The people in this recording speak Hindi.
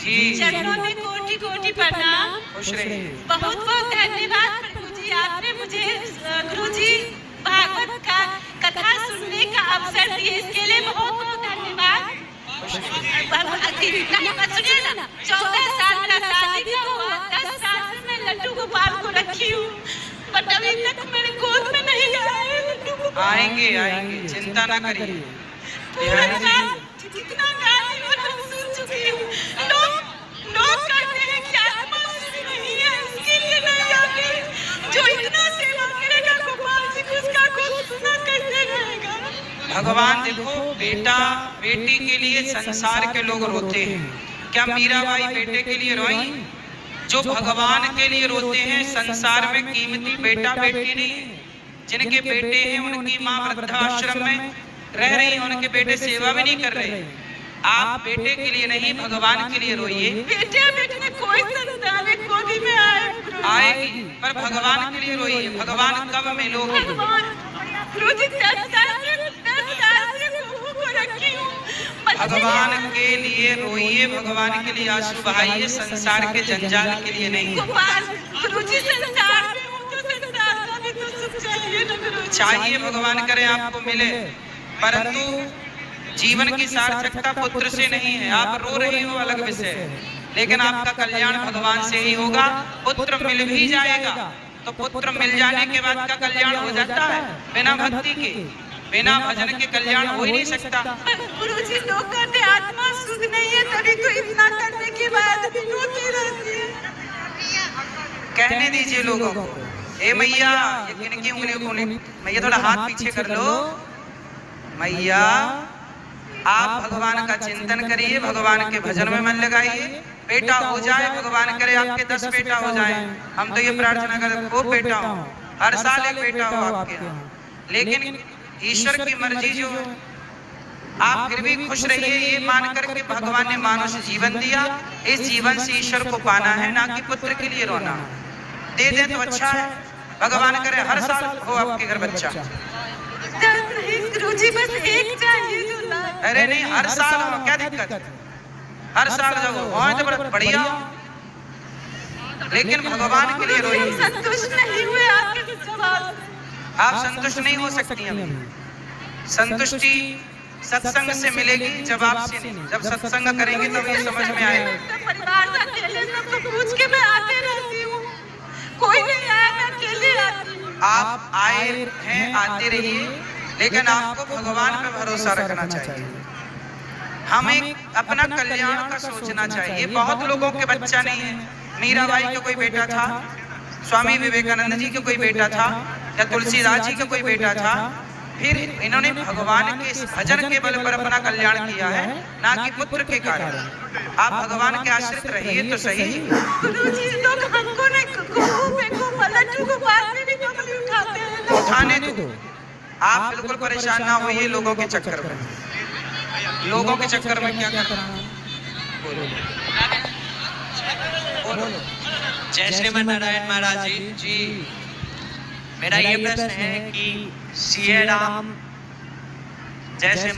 जी चरणों में कोटि कोटि प्रणाम। खुश रहिए। बहुत बहुत धन्यवाद प्रभु जी, आपने मुझे गुरु जी भागवत का कथा सुनने का अवसर दिए, इसके लिए बहुत बहुत धन्यवाद। सुनिए ना, 14 साल मेरा शादी का हुआ, 10 साल से मैं लड्डू गोपाल को रखी हूँ, बट अभी तक मेरे गोद में नहीं आए लड्डू गोपाल। आएंगे आएंगे, चिंता न करिए। पूरा रात जितना गाली और हम सुन चुकी हूँ, लोग कहते हैं कि आत्मा सुन नहीं है, इसके लिए नहीं आते। जो इतना सेवा करेगा गोपाल जी को, उसका गोद सुना कैसे रहेगा? भगवान देखो, बेटा बेटी के लिए संसार के लोग रोते हैं, क्या मीराबाई बेटे के लिए रोई? जो भगवान के लिए रोते हैं, संसार में कीमती बेटा बेटी नहीं। जिनके बेटे हैं उनकी माँ वृद्धाश्रम में रह रही है, उनके बेटे सेवा भी नहीं कर रहे। आप बेटे के लिए नहीं, भगवान के लिए रोइए। बेटे बेटे ने कोई संतान गोदी में आएगी, पर भगवान के लिए रोइए। भगवान कब मिलोगे? भगवान के लिए रोइए, भगवान के लिए आंसू बहाइए, संसार के जंजाल के लिए नहीं। चाहिए भगवान करे आपको मिले, परंतु जीवन की सार्थकता पुत्र से नहीं है। आप रो रही हो अलग विषय है, लेकिन आपका कल्याण भगवान से ही होगा। पुत्र मिल भी जाएगा, तो पुत्र मिल जाने के बाद का कल्याण हो जाता है। बिना भक्ति के, बिना भजन के कल्याण हो ही नहीं सकता। गुरुजी, लोग कहते आत्मा शुद्ध नहीं है, तभी तो इतना करने के बाद भी रोती रहती है। कहने दीजिए लोगों को। ए मैया, ये किनकी उंगलियों को नहीं, मैया थोड़ा हाथ पीछे कर लो। मैया, आप भगवान का चिंतन करिए, भगवान के भजन में मन लगाइए। बेटा हो जाए, भगवान करे आपके 10 बेटा हो जाए। हम तो ये प्रार्थना करते खूब बेटा हो, हर साल एक बेटा हो आपके यहाँ। लेकिन ईश्वर की मर्जी जो, आप फिर भी खुश रहिए, ये मान करके भगवान ने मानुष जीवन दिया। इस जीवन से ईश्वर को पाना है, ना कि पुत्र के लिए रोना। दे दे तो अच्छा है, भगवान करे हर साल हो आपके घर बच्चा। गुरुजी, बस एक चाहिए जो ना। अरे नहीं, हर साल हो, क्या दिक्कत है? हर साल जब हो तो बड़ा बढ़िया, लेकिन भगवान के लिए रोइए। संतुष्ट नहीं हुए आपके जवाब। आप संतुष्ट नहीं हो सकती हैं। संतुष्टि सत्संग से मिलेगी, जब आपसे नहीं। जब सत्संग करेंगे तब ये समझ में आएगा। परिवार से अकेले सबको पूछ के मैं आते रहती हूँ, कोई नहीं आया, मैं अकेले आती हूँ। आप आए हैं, आते रहिए, लेकिन आपको भगवान पे भरोसा रखना चाहिए। हमें अपना कल्याण का सोचना चाहिए। बहुत लोगों के बच्चा नहीं है। मीराबाई का कोई बेटा था, स्वामी विवेकानंद जी का कोई बेटा था, या तुलसीदास जी का कोई बेटा था। फिर इन्होंने भगवान के भजन के बल पर अपना कल्याण किया है, ना कि पुत्र के कारण। आप भगवान के आश्रित रहिए तो सही। गुरुजी, लोग हमको नहीं उठाते हैं। उठाने दो, आप बिल्कुल परेशान ना होइए लोगों के चक्कर में। लोगों के चक्कर में क्या करना? बोलो। जय श्रीमन नारायण महाराज जी। जी, मेरा ये प्रश्न है कि सिया राम, जय श्री